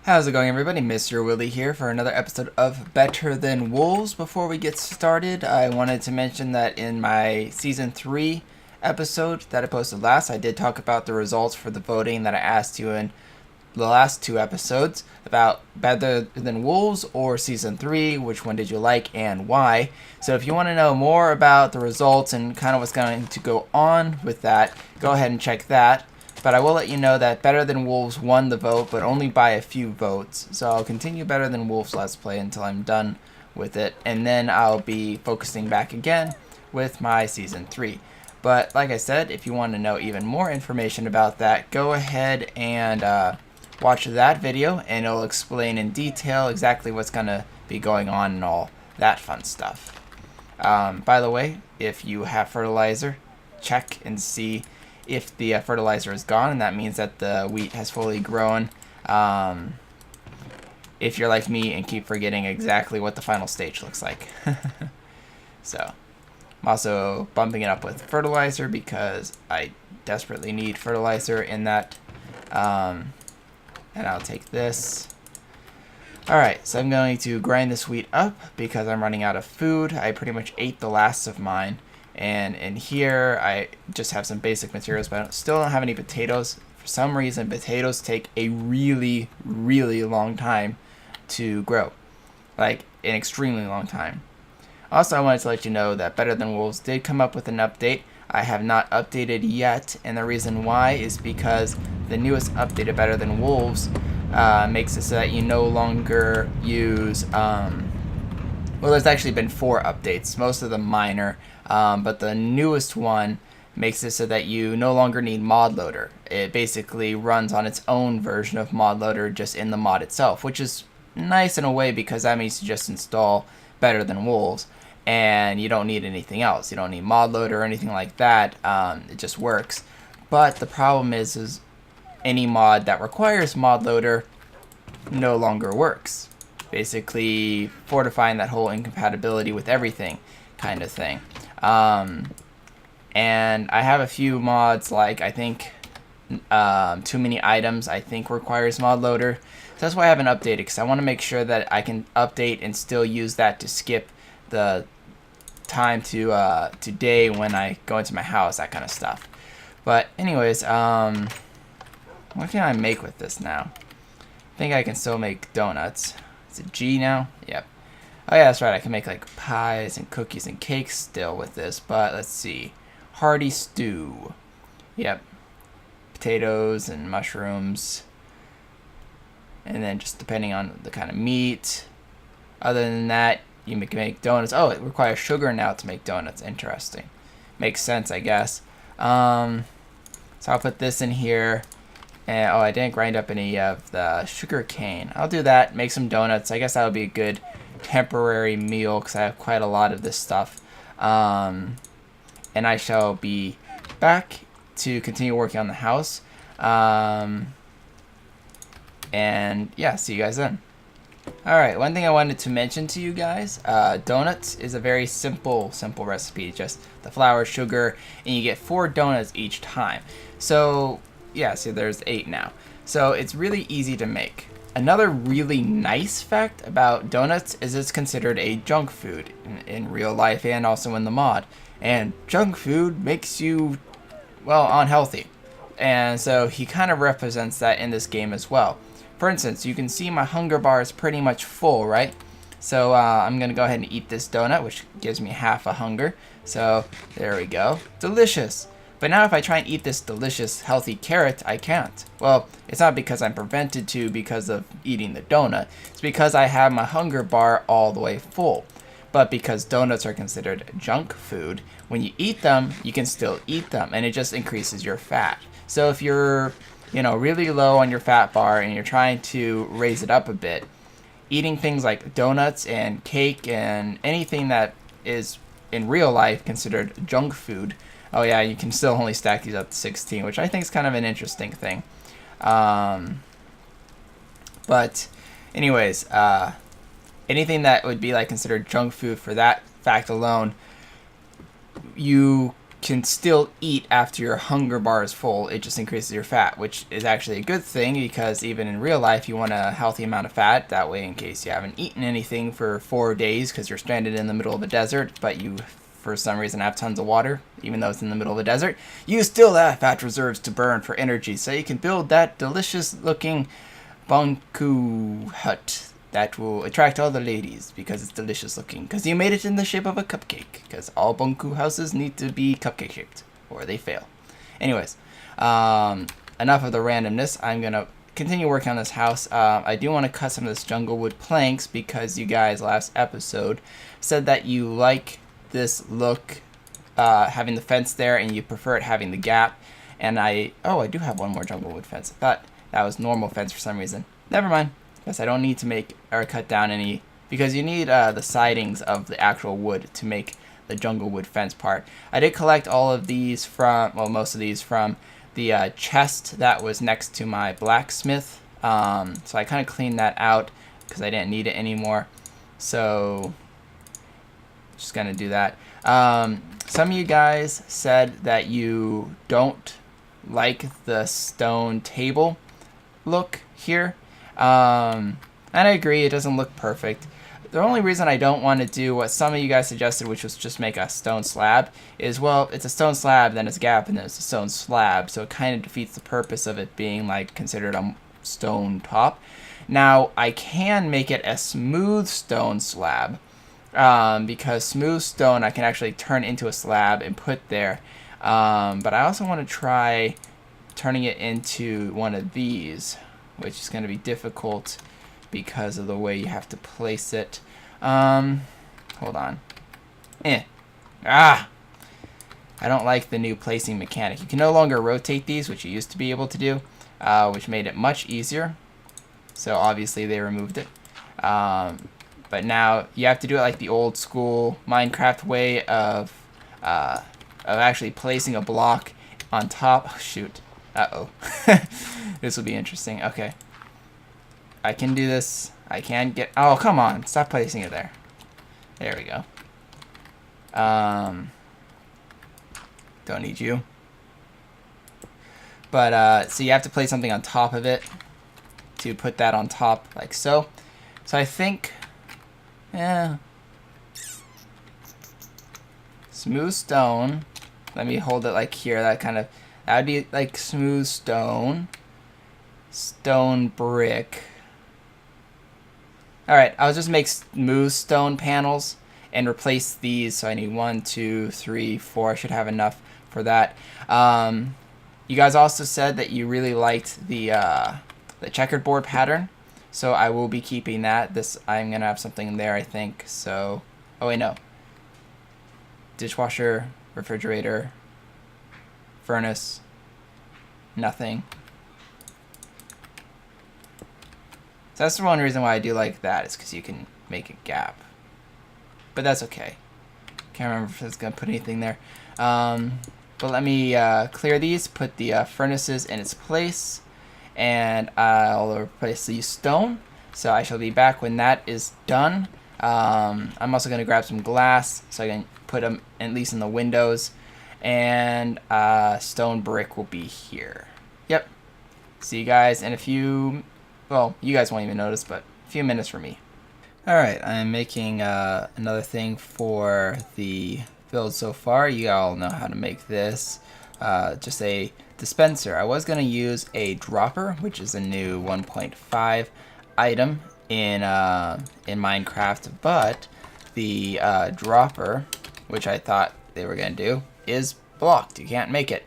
How's it going, everybody? MrYourWilly here for another episode of Better Than Wolves. Before we get started, I wanted to mention that in my Season 3 episode that I posted last, I did talk about the results for the voting that I asked you in the last two episodes about Better Than Wolves or Season 3, which one did you like and why. So if you want to know more about the results and kind of what's going to go on with that, go ahead and check that. But I will let you know that Better Than Wolves won the vote, but only by a few votes. So I'll continue Better Than Wolves Let's Play until I'm done with it. And then I'll be focusing back again with my Season 3. But like I said, if you want to know even more information about that, go ahead and watch that video. And it'll explain in detail exactly what's going to be going on and all that fun stuff. By the way, if you have fertilizer, check and see if the fertilizer is gone, and that means that the wheat has fully grown. If you're like me and keep forgetting exactly what the final stage looks like. So I'm also bumping it up with fertilizer because I desperately need fertilizer in that. And I'll take this. Alright, so I'm going to grind this wheat up because I'm running out of food. I pretty much ate the last of mine. And in here, I just have some basic materials, but I still don't have any potatoes. For some reason, potatoes take a really, really long time to grow. Like, an extremely long time. Also, I wanted to let you know that Better Than Wolves did come up with an update. I have not updated yet, and the reason why is because the newest update of Better Than Wolves makes it so that you no longer use... well, there's actually been 4 updates, most of them minor. But the newest one makes it so that you no longer need mod loader. It basically runs on its own version of mod loader just in the mod itself, which is nice in a way because that means you just install Better Than Wolves and you don't need anything else. You don't need mod loader or anything like that. It just works. But the problem is any mod that requires mod loader no longer works. Basically fortifying that whole incompatibility with everything kind of thing. And I have a few mods, like I think Too Many Items I think requires mod loader. So that's why I haven't updated, because I want to make sure that I can update and still use that to skip the time to day when I go into my house, that kind of stuff. But anyways, what can I make with this now? I think I can still make donuts. Is it G now? Yep. Oh yeah, that's right, I can make like pies and cookies and cakes still with this, but let's see. Hearty stew. Yep. Potatoes and mushrooms. And then just depending on the kind of meat. Other than that, you can make donuts. Oh, it requires sugar now to make donuts. Interesting. Makes sense, I guess. So I'll put this in here. And, oh, I didn't grind up any of the sugar cane. I'll do that, make some donuts. I guess that would be a good temporary meal because I have quite a lot of this stuff. And I shall be back to continue working on the house. And yeah, see you guys then. Alright, one thing I wanted to mention to you guys, donuts is a very simple recipe. Just the flour, sugar, and you get 4 donuts each time. So yeah, see there's 8 now. So it's really easy to make. Another really nice fact about donuts is it's considered a junk food in real life and also in the mod. And junk food makes you, well, unhealthy. And so he kind of represents that in this game as well. For instance, you can see my hunger bar is pretty much full, right? So I'm going to go ahead and eat this donut, which gives me half a hunger. So there we go. Delicious. But now if I try and eat this delicious, healthy carrot, I can't. Well, it's not because I'm prevented to because of eating the donut. It's because I have my hunger bar all the way full. But because donuts are considered junk food, when you eat them, you can still eat them, and it just increases your fat. So if you're, really low on your fat bar and you're trying to raise it up a bit, eating things like donuts and cake and anything that is in real life considered junk food. Oh yeah, you can still only stack these up to 16, which I think is kind of an interesting thing. But anyways, anything that would be like considered junk food for that fact alone, you can still eat after your hunger bar is full. It just increases your fat, which is actually a good thing, because even in real life you want a healthy amount of fat. That way, in case you haven't eaten anything for 4 days because you're stranded in the middle of a desert, but you for some reason have tons of water, even though it's in the middle of a desert, you still have fat reserves to burn for energy, so you can build that delicious looking bunku hut that will attract all the ladies because it's delicious looking, because you made it in the shape of a cupcake, because all bunku houses need to be cupcake shaped or they fail. Anyways, enough of the randomness. I'm gonna continue working on this house. I do want to cut some of this jungle wood planks because you guys last episode said that you like this look, having the fence there, and you prefer it having the gap. And I do have one more jungle wood fence. I thought that was normal fence for some reason. Never mind. Guess I don't need to make or cut down any, because you need the sidings of the actual wood to make the jungle wood fence part. I did collect all of these from, well, most of these from the chest that was next to my blacksmith. So I kind of cleaned that out because I didn't need it anymore. So just gonna do that. Some of you guys said that you don't like the stone table look here. And I agree, it doesn't look perfect. The only reason I don't want to do what some of you guys suggested, which was just make a stone slab, is, well, it's a stone slab, then it's a gap, and then it's a stone slab, so it kind of defeats the purpose of it being like considered a stone top. Now, I can make it a smooth stone slab, because smooth stone I can actually turn into a slab and put there. But I also want to try turning it into one of these, which is going to be difficult because of the way you have to place it. Hold on. I don't like the new placing mechanic. You can no longer rotate these, which you used to be able to do, which made it much easier. So obviously they removed it. But now you have to do it like the old school Minecraft way of actually placing a block on top. Oh, shoot. Uh-oh. This will be interesting. Okay. I can do this. I can get... Oh, come on. Stop placing it there. There we go. Don't need you. But, so you have to place something on top of it to put that on top, like so. So I think... Yeah. Smooth stone. Let me hold it like here. That would be like smooth stone. Stone brick. Alright, I'll just make smooth stone panels and replace these. So I need 1, 2, 3, 4. I should have enough for that. You guys also said that you really liked the checkerboard pattern. So I will be keeping that. I'm going to have something there, I think. So, oh wait, no. Dishwasher, refrigerator, furnace, nothing. So that's the one reason why I do like that, is because you can make a gap. But that's okay. Can't remember if it's going to put anything there. But let me clear these, put the furnaces in its place, and I'll replace these stone. So I shall be back when that is done. I'm also going to grab some glass so I can put them at least in the windows. And stone brick will be here. Yep. See you guys in a few... Well, you guys won't even notice, but a few minutes for me. Alright, I'm making another thing for the build so far. You all know how to make this. Just a dispenser. I was going to use a dropper, which is a new 1.5 item in Minecraft, but the dropper, which I thought they were going to do, is blocked. You can't make it.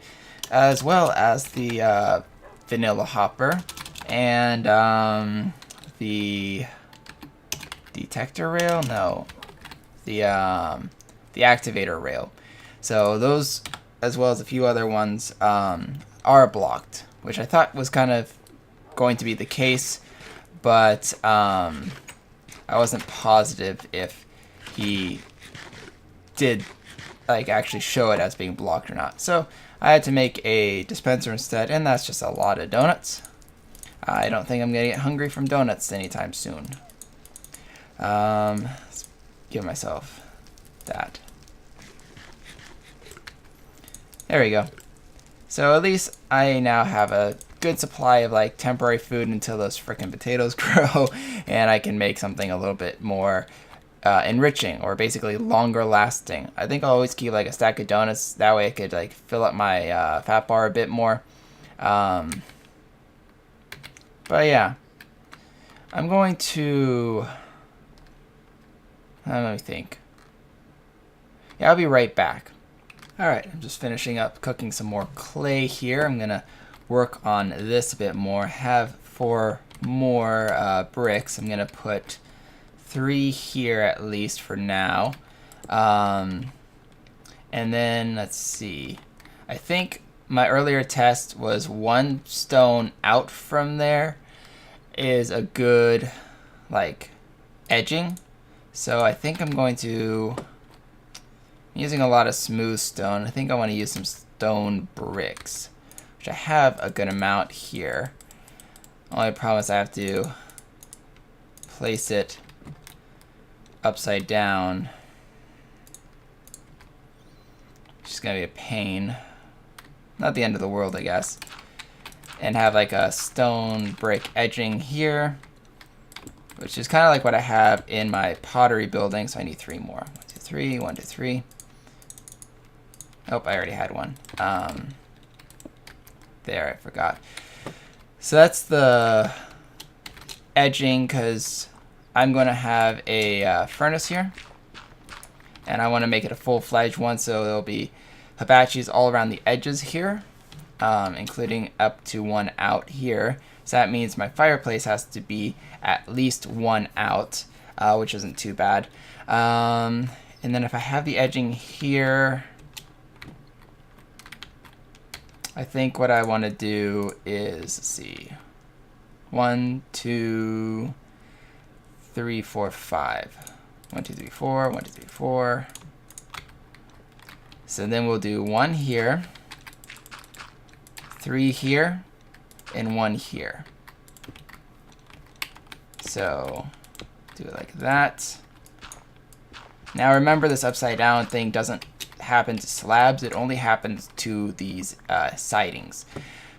As well as the vanilla hopper and the detector rail? No. The activator rail. So those, as well as a few other ones, are blocked, which I thought was kind of going to be the case, but I wasn't positive if he did like actually show it as being blocked or not. So I had to make a dispenser instead, and that's just a lot of donuts. I don't think I'm gonna get hungry from donuts anytime soon. Let's give myself that. There we go. So at least I now have a good supply of like temporary food until those frickin' potatoes grow, and I can make something a little bit more enriching, or basically longer lasting. I think I'll always keep like a stack of donuts. That way I could like fill up my fat bar a bit more. But yeah, I'm going to, let me think. Yeah, I'll be right back. Alright, I'm just finishing up cooking some more clay here. I'm gonna work on this a bit more. Have 4 more bricks. I'm gonna put 3 here at least for now. And then let's see. I think my earlier test was 1 stone out from there is a good like edging. So I think I'm going to, I'm using a lot of smooth stone. I think I want to use some stone bricks, which I have a good amount here. Only problem is I have to place it upside down, which is going to be a pain. Not the end of the world, I guess. And have like a stone brick edging here, which is kind of like what I have in my pottery building. So I need 3 more. 1, 2, 3. 1, 2, 3. Oh, I already had one. There, I forgot. So that's the edging, because I'm going to have a furnace here. And I want to make it a full-fledged one, so there'll be hibachis all around the edges here, including up to 1 out here. So that means my fireplace has to be at least 1 out, which isn't too bad. And then if I have the edging here, I think what I want to do is, let's see, 1, 2, 3, 4, 5. 1, 2, 3, 4, 1, 2, 3, 4. So then we'll do 1 here, 3 here, and 1 here. So do it like that. Now remember, this upside down thing doesn't happen to slabs, it only happens to these sidings.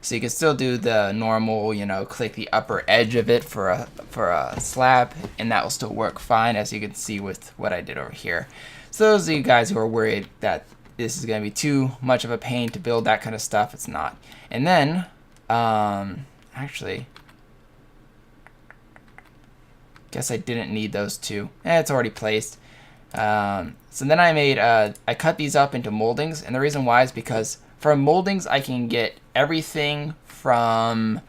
So you can still do the normal, you know, click the upper edge of it for a slab, and that will still work fine, as you can see with what I did over here. So those of you guys who are worried that this is going to be too much of a pain to build that kind of stuff, it's not. And then, actually, guess I didn't need those 2. It's already placed. So then I made, I cut these up into moldings, and the reason why is because for moldings I can get everything from,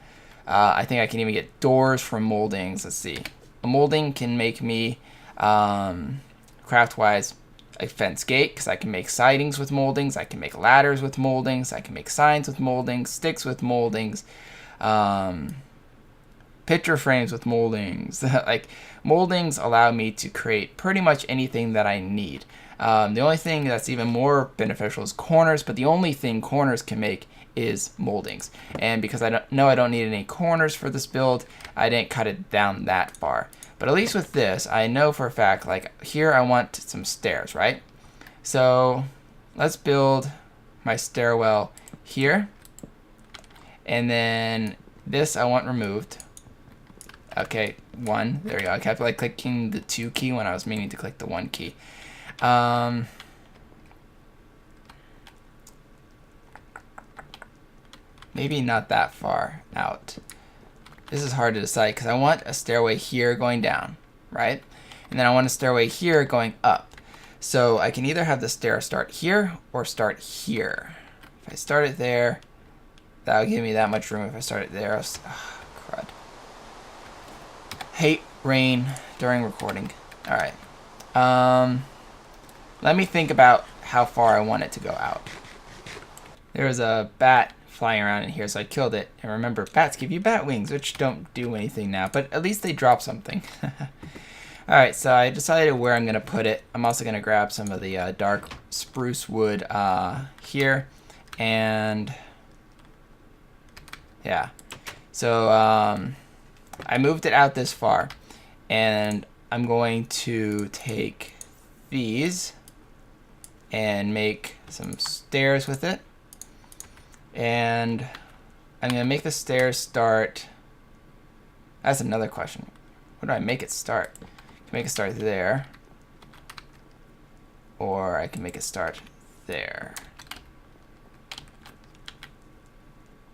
I think I can even get doors from moldings. Let's see. A molding can make me, craft-wise, a fence gate, because I can make sidings with moldings, I can make ladders with moldings, I can make signs with moldings, sticks with moldings, picture frames with moldings. Like, moldings allow me to create pretty much anything that I need. The only thing that's even more beneficial is corners, but the only thing corners can make is moldings. And because I don't need any corners for this build, I didn't cut it down that far. But at least with this, I know for a fact, like here I want some stairs, right? So let's build my stairwell here. And then this I want removed. Okay, 1. There we go. I kept like clicking the 2 key when I was meaning to click the 1 key. Maybe not that far out. This is hard to decide because I want a stairway here going down, right? And then I want a stairway here going up. So I can either have the stair start here or start here. If I start it there, that'll give me that much room. If I start it there, crud. Hate rain during recording. All right. Let me think about how far I want it to go out. There was a bat flying around in here, so I killed it. And remember, bats give you bat wings, which don't do anything now, but at least they drop something. Alright, so I decided where I'm going to put it. I'm also going to grab some of the dark spruce wood here. And yeah, so I moved it out this far. And I'm going to take these and make some stairs with it. And I'm going to make the stairs start. That's another question. Where do I make it start? I can make it start there. Or I can make it start there. I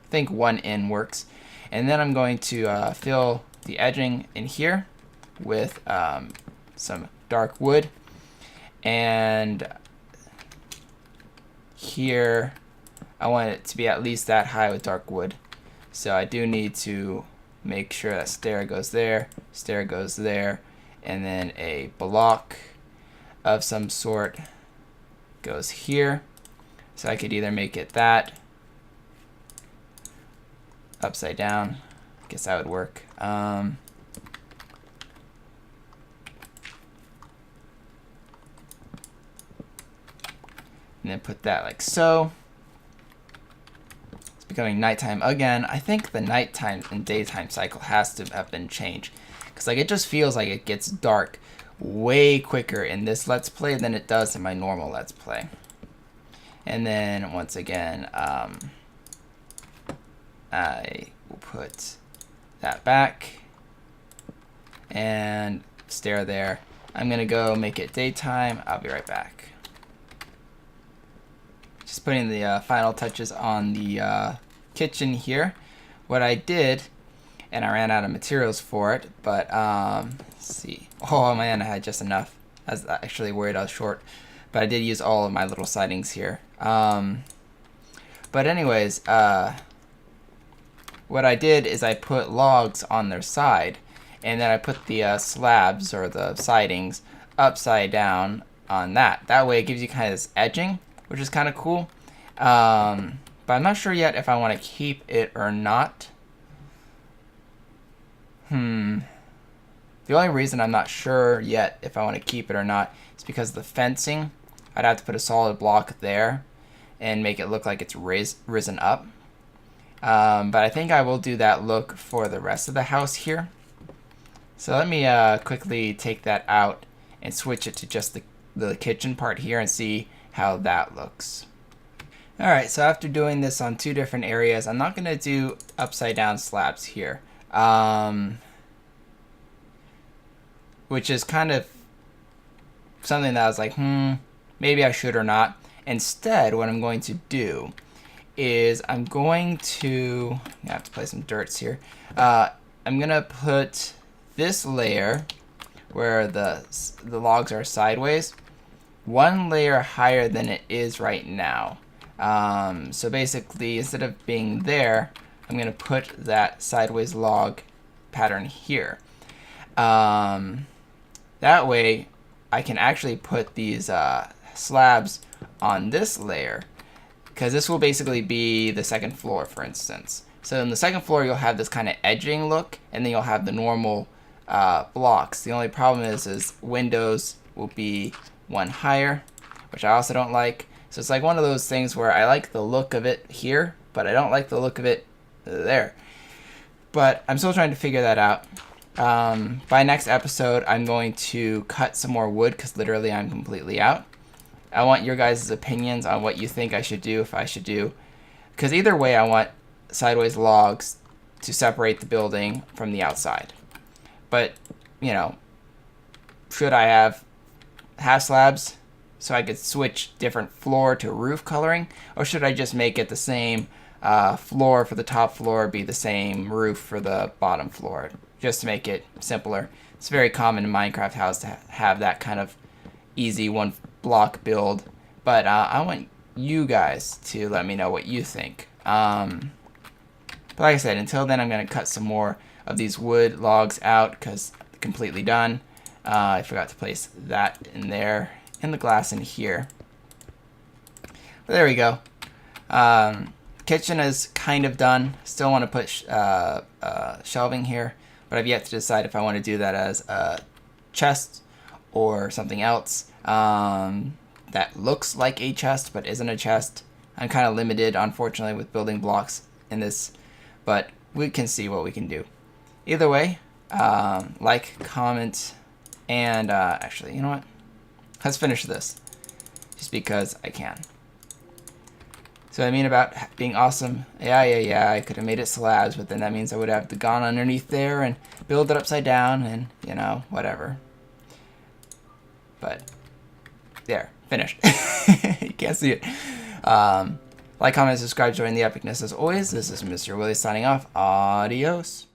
think one in works. And then I'm going to fill the edging in here with some dark wood. And here I want it to be at least that high with dark wood. So I do need to make sure that stair goes there, and then a block of some sort goes here. So I could either make it that, upside down, I guess that would work. And then put that like so. It's becoming nighttime again. I think the nighttime and daytime cycle has to have been changed, because like it just feels like it gets dark way quicker in this Let's Play than it does in my normal Let's Play. And then once again, I will put that back and stair there. I'm gonna go make it daytime. I'll be right back. Just putting the final touches on the kitchen here. What I did, and I ran out of materials for it, but let's see. Oh man, I had just enough. I was actually worried I was short, but I did use all of my little sidings here. But anyways, what I did is I put logs on their side, and then I put the slabs or the sidings upside down on that. That way it gives you kind of this edging, which is kind of cool. But I'm not sure yet if I want to keep it or not. The only reason I'm not sure yet if I want to keep it or not is because of the fencing. I'd have to put a solid block there and make it look like it's risen up. But I think I will do that look for the rest of the house here. So let me quickly take that out and switch it to just the kitchen part here and see how that looks. Alright, so after doing this on two different areas, I'm not going to do upside down slabs here. Which is kind of something that I was like, maybe I should or not. Instead, what I'm going to do is I'm going to, I have to play some dirts here. I'm going to put this layer where the logs are sideways, one layer higher than it is right now. So basically, instead of being there, I'm going to put that sideways log pattern here. That way, I can actually put these slabs on this layer, because this will basically be the second floor, for instance. So in the second floor, you'll have this kind of edging look, and then you'll have the normal blocks. The only problem is windows will be one higher, which I also don't like. So it's like one of those things where I like the look of it here, but I don't like the look of it there. But I'm still trying to figure that out. By next episode, I'm going to cut some more wood, because literally I'm completely out. I want your guys' opinions on what you think I should do, if I should do. Because either way, I want sideways logs to separate the building from the outside. But, you know, should I have half slabs so I could switch different floor to roof coloring? Or should I just make it the same floor for the top floor, be the same roof for the bottom floor, just to make it simpler? It's very common in Minecraft house to have that kind of easy one block build, but I want you guys to let me know what you think. But like I said, until then, I'm going to cut some more of these wood logs out, because completely done. I forgot to place that in there, and the glass in here. But there we go. Kitchen is kind of done. Still want to put shelving here, but I've yet to decide if I want to do that as a chest or something else that looks like a chest but isn't a chest. I'm kind of limited, unfortunately, with building blocks in this, but we can see what we can do. Either way, like, comment, and actually, you know what? Let's finish this, just because I can. So So I mean about being awesome. Yeah. I could have made it slabs, but then that means I would have gone underneath there and build it upside down and, you know, whatever. But there, finished. You can't see it. Like, comment, subscribe, join the epicness as always. This is Mr. Willy signing off. Adios.